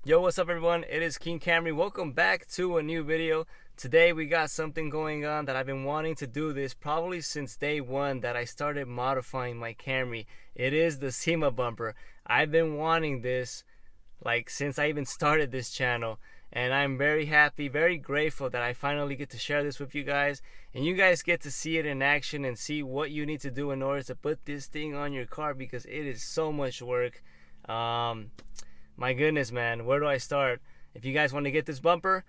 Yo, what's up everyone? It is King Camry. Welcome back to a new video. Today we got something going on that I've been wanting to do this probably since day one that I started modifying my Camry. It is the Sema bumper. I've been wanting this like since I even started this channel, and I'm very happy, very grateful that I finally get to share this with you guys, and you guys get to see it in action and see what you need to do in order to put this thing on your car, because it is so much work. My goodness, man, where do I start? If you guys want to get this bumper,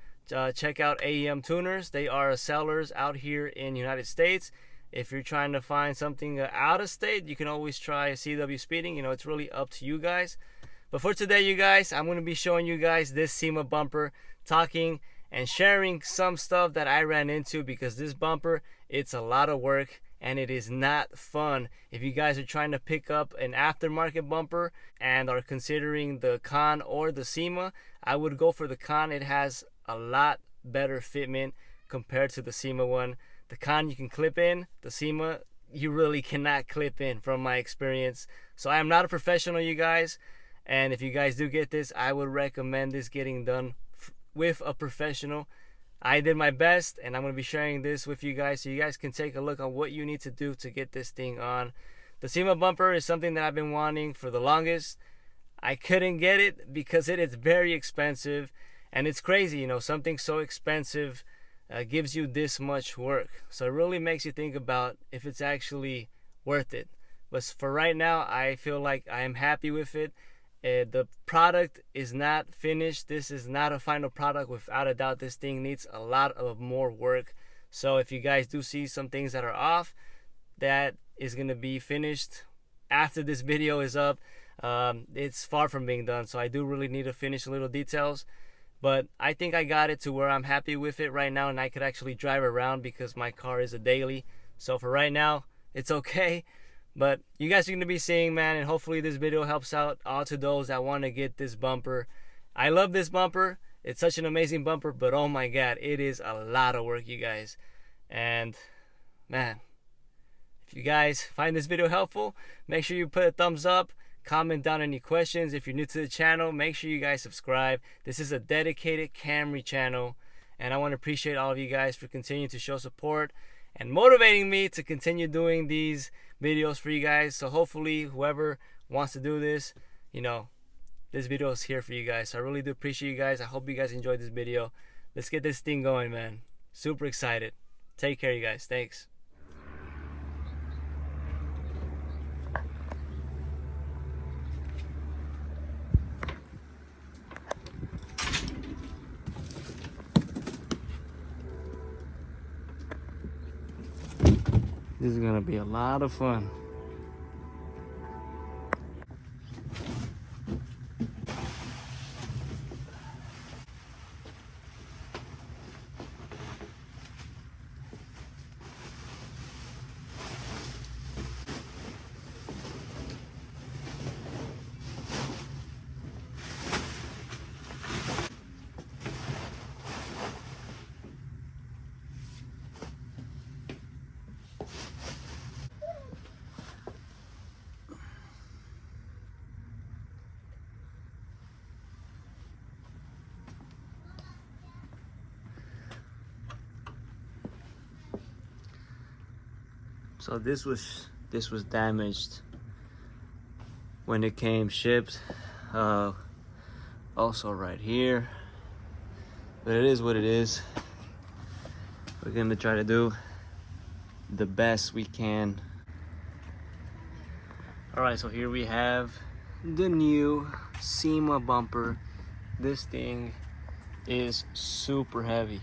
check out AEM Tuners. They are sellers out here in the United States. If you're trying to find something out of state, you can always try CW Speeding. You know, it's really up to you guys. But for today, you guys, I'm going to be showing you guys this Sema bumper, talking and sharing some stuff that I ran into, because this bumper, it's a lot of work and it is not fun. If you guys are trying to pick up an aftermarket bumper and are considering the Con or the Sema, I would go for the Con. It has a lot better fitment compared to the Sema one. The Con you can clip in, the Sema you really cannot clip in from my experience. So I am not a professional, you guys, and if you guys do get this, I would recommend this getting done with a professional. I did my best, and I'm going to be sharing this with you guys so you guys can take a look on what you need to do to get this thing on. The Sema bumper is something that I've been wanting for the longest. I couldn't get it because it is very expensive, and it's crazy, you know, something so expensive gives you this much work. So it really makes you think about if it's actually worth it. But for right now, I feel like I am happy with it. The product is not finished. This is not a final product. Without a doubt, this thing needs a lot of more work. So if you guys do see some things that are off, that is going to be finished after this video is up. It's far from being done, so I do really need to finish little details. But I think I got it to where I'm happy with it right now, and I could actually drive around because my car is a daily. So for right now, it's okay. But you guys are going to be seeing, man, and hopefully this video helps out all to those that want to get this bumper. I love this bumper. It's such an amazing bumper, but oh my god, it is a lot of work, you guys. And man, if you guys find this video helpful, make sure you put a thumbs up, comment down any questions. If you're new to the channel, make sure you guys subscribe. This is a dedicated Camry channel, and I want to appreciate all of you guys for continuing to show support and motivating me to continue doing these videos for you guys. So hopefully whoever wants to do this, you know, this video is here for you guys. So I really do appreciate you guys. I hope you guys enjoyed this video. Let's get this thing going, man. Super excited. Take care, you guys. Thanks. This is gonna be a lot of fun. So this was damaged when it came shipped. Also right here, but it is what it is. We're gonna try to do the best we can. All right, so here we have the new Sema bumper. This thing is super heavy.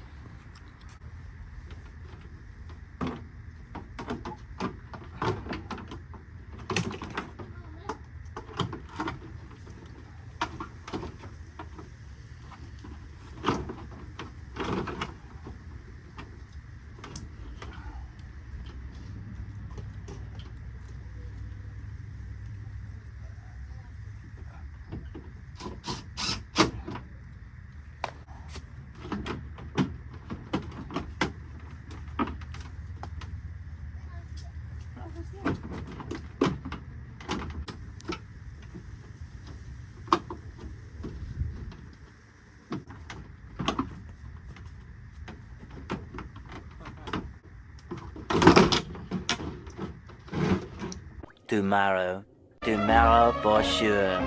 Tomorrow. Tomorrow for sure.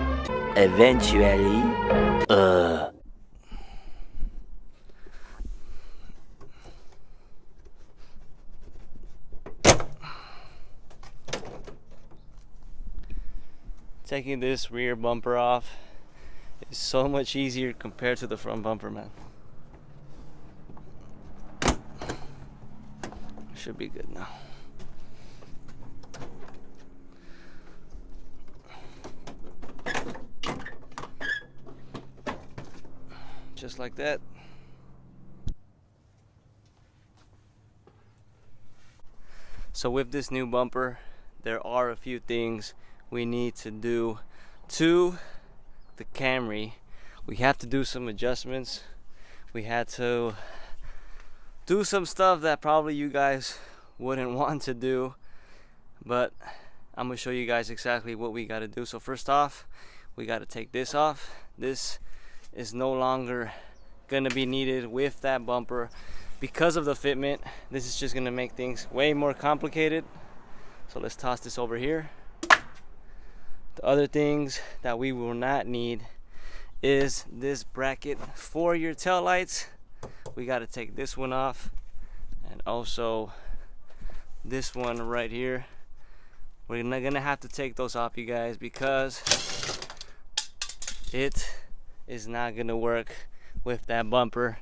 Eventually. Taking this rear bumper off is so much easier compared to the front bumper, man. Should be good now. Just like that. So with this new bumper, there are a few things we need to do to the Camry. We have to do some adjustments. We had to do some stuff that probably you guys wouldn't want to do, but I'm gonna show you guys exactly what we got to do. So first off, we got to take this off. This is no longer gonna be needed with that bumper because of the fitment. This is just gonna make things way more complicated. So let's toss this over here. The other things that we will not need is this bracket for your tail lights. We got to take this one off, and also this one right here. We're not gonna have to take those off, you guys, because it is not gonna work with that bumper.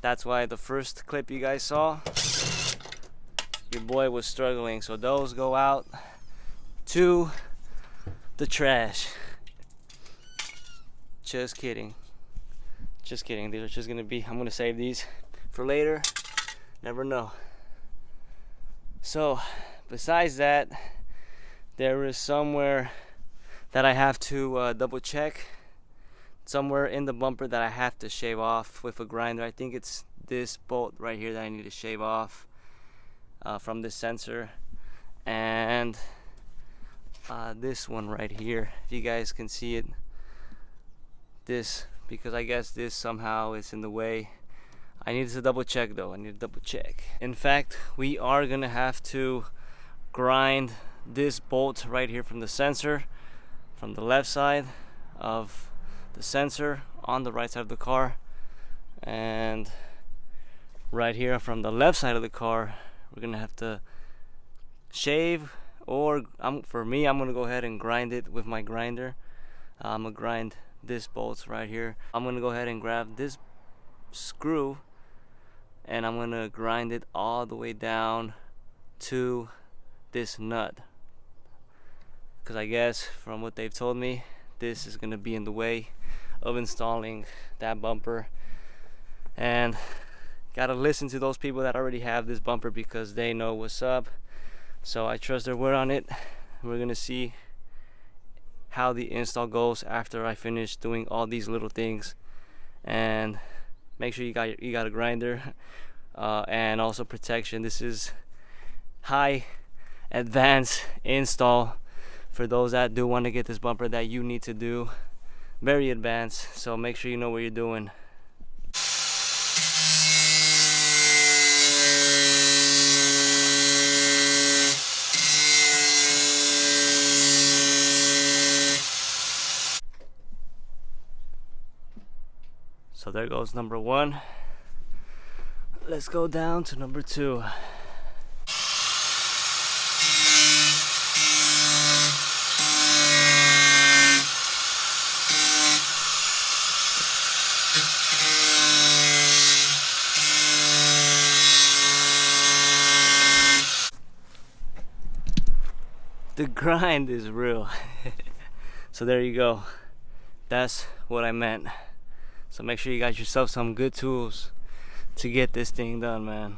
That's why the first clip you guys saw, your boy was struggling. So those go out to the trash. Just kidding. Just kidding. These are just gonna be, I'm gonna save these for later. Never know. So besides that, there is somewhere that I have to double check. Somewhere in the bumper that I have to shave off with a grinder. I think it's this bolt right here that I need to shave off from this sensor, and this one right here, if you guys can see it, this, because I guess this somehow is in the way. I need to double check though. I need to double check. In fact, we are gonna have to grind this bolt right here from the sensor, from the left side of the sensor on the right side of the car, and right here from the left side of the car we're gonna have to shave, or for me, I'm gonna go ahead and grind it with my grinder. I'm gonna grind this bolt right here. I'm gonna go ahead and grab this screw and I'm gonna grind it all the way down to this nut, because I guess from what they've told me, this is gonna be in the way of installing that bumper. And gotta listen to those people that already have this bumper because they know what's up. So I trust their word on it. We're gonna see how the install goes after I finish doing all these little things. And make sure you got a grinder and also protection. This is high advanced install for those that do want to get this bumper that you need to do. Very advanced, so make sure you know what you're doing. So there goes number one. Let's go down to number two. The grind is real. So there you go. That's what I meant. So make sure you got yourself some good tools to get this thing done, man.